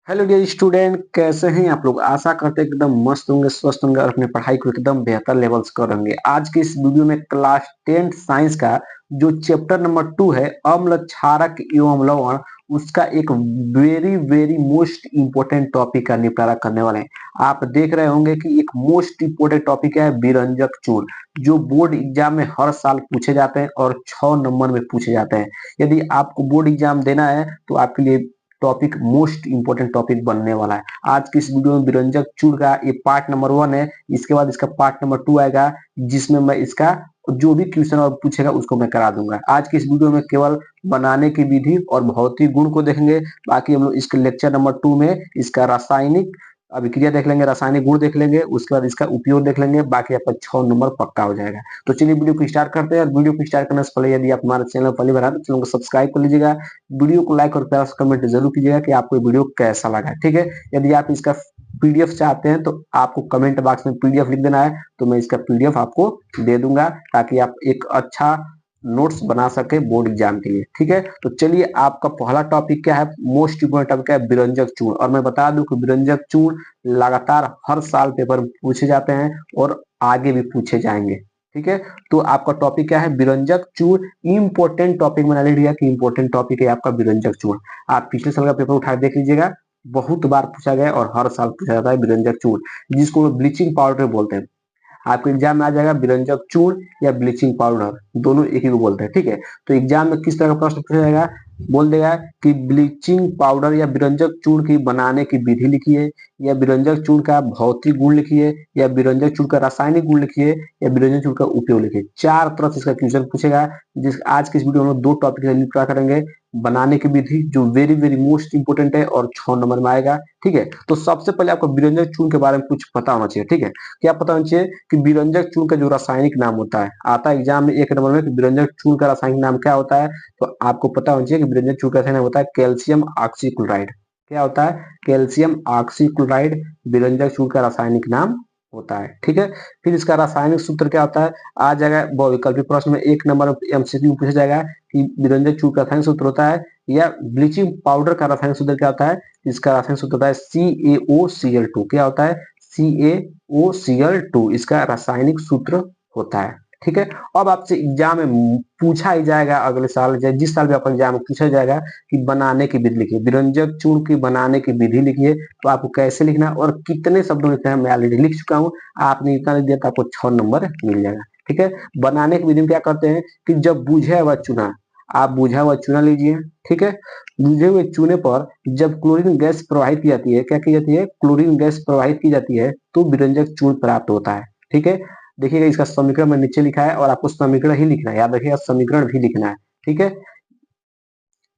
Hello dear student, कैसे हैं आप लोग। आशा करते हैं एकदम मस्त होंगे, स्वस्थ होंगे और अपने पढ़ाई को एकदम बेहतर लेवल्स कर होंगे। आज के इस वीडियो में क्लास 10 साइंस का जो चैप्टर नंबर 2 है, अम्ल क्षारक एवं लवण, उसका एक very very most important topic का निपटारा करने वाले हैं। आप देख रहे होंगे कि एक मोस्ट इंपोर्टेंट टॉपिक है विरंजक चूर्ण, जो बोर्ड एग्जाम में हर साल पूछे जाते हैं और 6 नंबर में पूछे जाते हैं। यदि आपको बोर्ड एग्जाम देना है तो आपके लिए टॉपिक मोस्ट इंपोर्टेंट टॉपिक बनने वाला है। आज की इस वीडियो में विरंजक चूर्ण का ये पार्ट नंबर 1 है। इसके बाद इसका पार्ट नंबर 2 आएगा, जिसमें मैं इसका जो भी क्वेश्चन और पूछेगा उसको मैं करा दूंगा। आज की इस वीडियो में केवल बनाने की विधि और भौतिक गुण को देखेंगे। बाकी हम लोग इसके लेक्चर नंबर 2 में इसका रासायनिक अभिक्रिया देख लेंगे, रासायनिक गुण देख लेंगे, उसके बाद इसका उपयोग देख लेंगे। बाकी आपका 6 नंबर पक्का हो जाएगा। तो चलिए वीडियो को स्टार्ट करते हैं। और वीडियो को स्टार्ट करने से पहले यदि आप हमारे चैनल पहली बार आए तो चैनल को सब्सक्राइब कर लीजिएगा। वीडियो को लाइक और प्यार से कमेंट जरूर कीजिएगा कि आपको वीडियो कैसा लगा। ठीक है, यदि आप इसका पीडीएफ चाहते हैं तो आपको कमेंट बॉक्स में पीडीएफ लिख देना है, तो मैं इसका पीडीएफ आपको दे दूंगा ताकि आप एक अच्छा नोट्स बना सके बोर्ड एग्जाम के लिए। ठीक है, तो चलिए आपका पहला टॉपिक क्या है, मोस्ट इंपोर्टेंट टॉपिक है विरंजक चूर्ण। और मैं बता दूं कि विरंजक चूर्ण लगातार हर साल पेपर में पूछे जाते हैं और आगे भी पूछे जाएंगे। ठीक है, तो आपका टॉपिक क्या है, विरंजक चूर्ण। इंपोर्टेंट टॉपिक मैंने लिख दिया कि इंपोर्टेंट टॉपिक है आपका विरंजक चूर्ण। आप पिछले साल का पेपर उठा के देख लीजिएगा, बहुत बार पूछा गया और हर साल पूछा जाता है विरंजक चूर्ण, जिसको ब्लीचिंग पाउडर बोलते हैं। आपके एग्जाम में आ जाएगा विरंजक चूर्ण या ब्लीचिंग पाउडर, दोनों एक ही को बोलते हैं। ठीक है, तो एग्जाम में किस तरह का प्रश्न पूछा जाएगा, बोल देगा कि ब्लीचिंग पाउडर या विरंजक चूर्ण की बनाने की विधि लिखिए, या विरंजक चूर्ण का भौतिक गुण लिखिए, या विरंजक चूर्ण का रासायनिक गुण लिखिए, या विरंजक चूर्ण का उपयोग लिखिए। 4 तरह से इसका क्वेश्चन पूछेगा। जिस आज के इस वीडियो में 2 टॉपिक निपटा करेंगे। बनाने की विधि जो वेरी वेरी मोस्ट इंपोर्टेंट है और 6 नंबर में आएगा। ठीक है, तो सबसे पहले आपको विरंजक चूर्ण के बारे में कुछ पता होना चाहिए। ठीक है, क्या पता होना चाहिए कि विरंजक चूर्ण का जो रासायनिक नाम होता है, आता है एग्जाम में 1 नंबर में कि विरंजक चूर्ण का रासायनिक नाम क्या होता है। तो आपको पता होना चाहिए कि विरंजक चूर्ण का रासायनिक नाम होता है कैल्शियम ऑक्सीक्लोराइड। क्या होता है, कैल्शियम ऑक्सीक्लोराइड विरंजक चूर्ण का रासायनिक नाम होता है। ठीक है, फिर इसका रासायनिक सूत्र क्या होता है, आ जाएगा बहुविकल्पी प्रश्न में 1 नंबर एमसीक्यू पूछा जाएगा कि विरंजक चूर्ण का रासायनिक सूत्र होता है, या ब्लीचिंग पाउडर का रासायनिक सूत्र क्या होता है। इसका रासायनिक सूत्र होता है CaOCl2। क्या होता है, CaOCl2 इसका रासायनिक सूत्र होता है। ठीक है, अब आपसे एग्जाम में पूछा ही जाएगा अगले साल, जिस साल भी आपका एग्जाम में पूछा जाएगा कि बनाने की विधि लिखिए, विरंजक चूर्ण की बनाने की विधि लिखिए। तो आपको कैसे लिखना और कितने शब्दों लिखना है मैं ऑलरेडी लिख चुका हूँ। आपने इतना लिख दिया तो आपको 6 नंबर मिल जाएगा। ठीक है, बनाने की विधि में क्या करते हैं कि जब बुझे हुआ चूना, आप बुझा हुआ चूना लीजिए। ठीक है, बुझे हुए चूने पर जब क्लोरीन गैस प्रवाहित की जाती है, क्या की जाती है, क्लोरीन गैस प्रवाहित की जाती है, तो विरंजक चूर्ण प्राप्त होता है। ठीक है, देखिएगा इसका समीकरण में नीचे लिखा है और आपको समीकरण ही लिखना है, याद रखिएगा समीकरण भी लिखना है। ठीक है,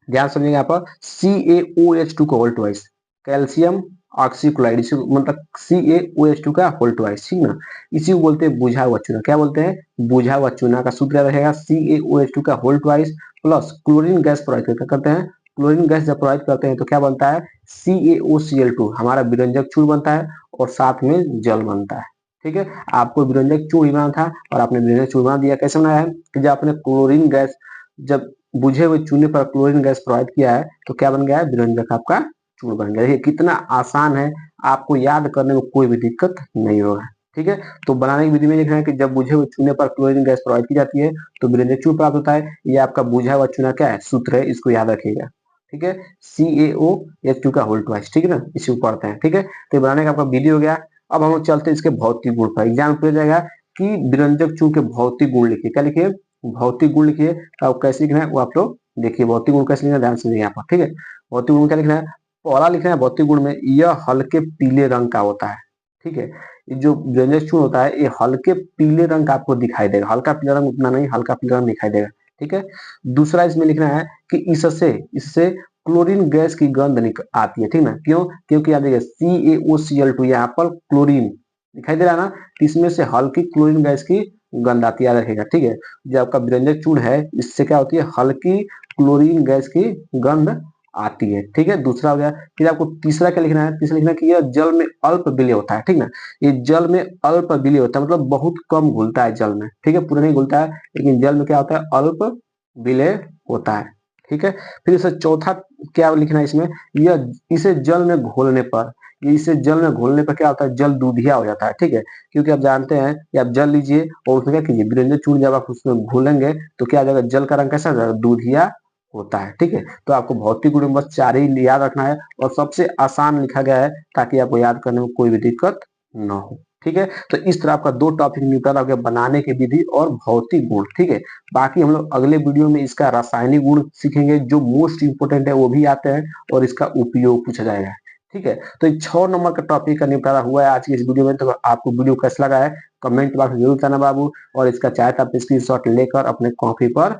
ध्यान समझिएगा यहाँ पर CaOH2 का होल ट्वाइस, कैल्शियम ऑक्सीक्लोराइड, इसी मतलब CaOH2 का होल ट्वाइस। ठीक ना, इसी को बोलते हैं बुझा हुआ चूना। क्या बोलते हैं, बुझा हुआ चूना का सूत्र रहेगा CaOH2 का whole twice plus chlorine gas प्रवाहित करते हैं। क्लोरीन गैस जब प्रवाहित करते हैं तो क्या बनता है, CaOCl2 हमारा विरंजक चूर्ण बनता है और साथ में जल बनता है। ठीक है, आपको विरंजक चूर्ण बनाना था और आपने विरंजक चूर्ण बना दिया। कैसे बनाया है कि जब आपने क्लोरीन गैस, जब बुझे हुए चूने पर क्लोरीन गैस प्रवाहित किया है तो क्या बन गया है, विरंजक आपका चूर्ण बन गया। देखिए कितना आसान है, आपको याद करने में कोई भी दिक्कत नहीं होगा। ठीक है, तो बनाने की विधि में लिखना है कि जब बुझे हुए चूने पर क्लोरीन गैस प्रवाहित की जाती है तो विरंजक चूर्ण प्राप्त होता है। ये आपका बुझा हुआ चूना क्या है, सूत्र है, इसको याद रखिएगा। ठीक है, CaOH2 का होल ट्वाइस। ठीक है ना, इसी को पढ़ते हैं। ठीक है, तो बनाने का आपका विधि हो गया। अब हम चलते हैं इसके भौतिक गुण पर। एग्जाम पूछा जाएगा कि विरंजक चूर्ण के भौतिक गुण लिखिए। क्या लिखिए, भौतिक गुण लिखिए। अब कैसे लिखना है वो आप लोग देखिए, भौतिक गुण कैसे लिखना है ध्यान से यहाँ पर। ठीक है, भौतिक गुण क्या लिखना है, पहला लिखना है भौतिक गुण में, यह हल्के पीले रंग का होता है। ठीक है, ये जो व्यंजक चूर्ण होता है ये हल्के पीले रंग का आपको दिखाई देगा, हल्का पीला रंग उतना नहीं, हल्का पीला रंग दिखाई देगा। ठीक है, दूसरा इसमें लिखना है कि इससे इससे क्लोरीन गैस की गंध आती है। ठीक ना, क्यों, क्योंकि आप देखिए CaOCl2 यहाँ पर क्लोरीन दिखाई दे रहा है ना, इसमें से हल्की क्लोरीन गैस की गंध आती है, याद रखेगा। ठीक है, जो आपका विरंजक चूर्ण है इससे क्या होती है, हल्की क्लोरीन गैस की गंध आती है। ठीक है, दूसरा हो गया। फिर आपको तीसरा क्या लिखना है, तीसरा लिखना है कि यह जल में अल्प विलेय होता है। ठीक ना, ये जल में अल्प विलेय होता है, मतलब बहुत कम घुलता है जल में। ठीक है, पूरा नहीं घुलता है, लेकिन जल में क्या होता है, अल्प विलेय होता है। ठीक है। फिर इसे चौथा क्या लिखना है इसमें, यह इसे जल में घोलने पर, ये इसे जल में घोलने पर क्या होता है, जल दूधिया हो जाता है। ठीक है, क्योंकि आप जानते हैं कि आप जल लीजिए और उसमें क्या कीजिए, बिरंजे चूर्ण जब आप उसमें घोलेंगे तो क्या आ जाएगा, जल का रंग कैसा हो जाएगा, दूधिया होता है। ठीक है, तो आपको भौतिक गुण में बस 4 ही याद रखना है और सबसे आसान लिखा गया है ताकि आपको याद करने में कोई भी दिक्कत ना हो। ठीक है, तो इस तरह आपका 2 टॉपिक निपटा गया, बनाने की विधि और भौतिक गुण। ठीक है, बाकी हम लोग अगले वीडियो में इसका रासायनिक गुण सीखेंगे, जो मोस्ट इंपोर्टेंट है वो भी आते हैं और इसका उपयोग पूछा जाएगा। ठीक है, तो 6 नंबर का टॉपिक का निपटारा हुआ है आज की इस वीडियो में। तो आपको वीडियो कैसा लगा है कमेंट बॉक्स में जरूर बताना बाबू, और इसका चाहे तो आप स्क्रीनशॉट लेकर अपने कॉपी पर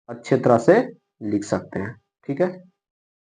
अच्छे तरह से लिख सकते हैं। ठीक है।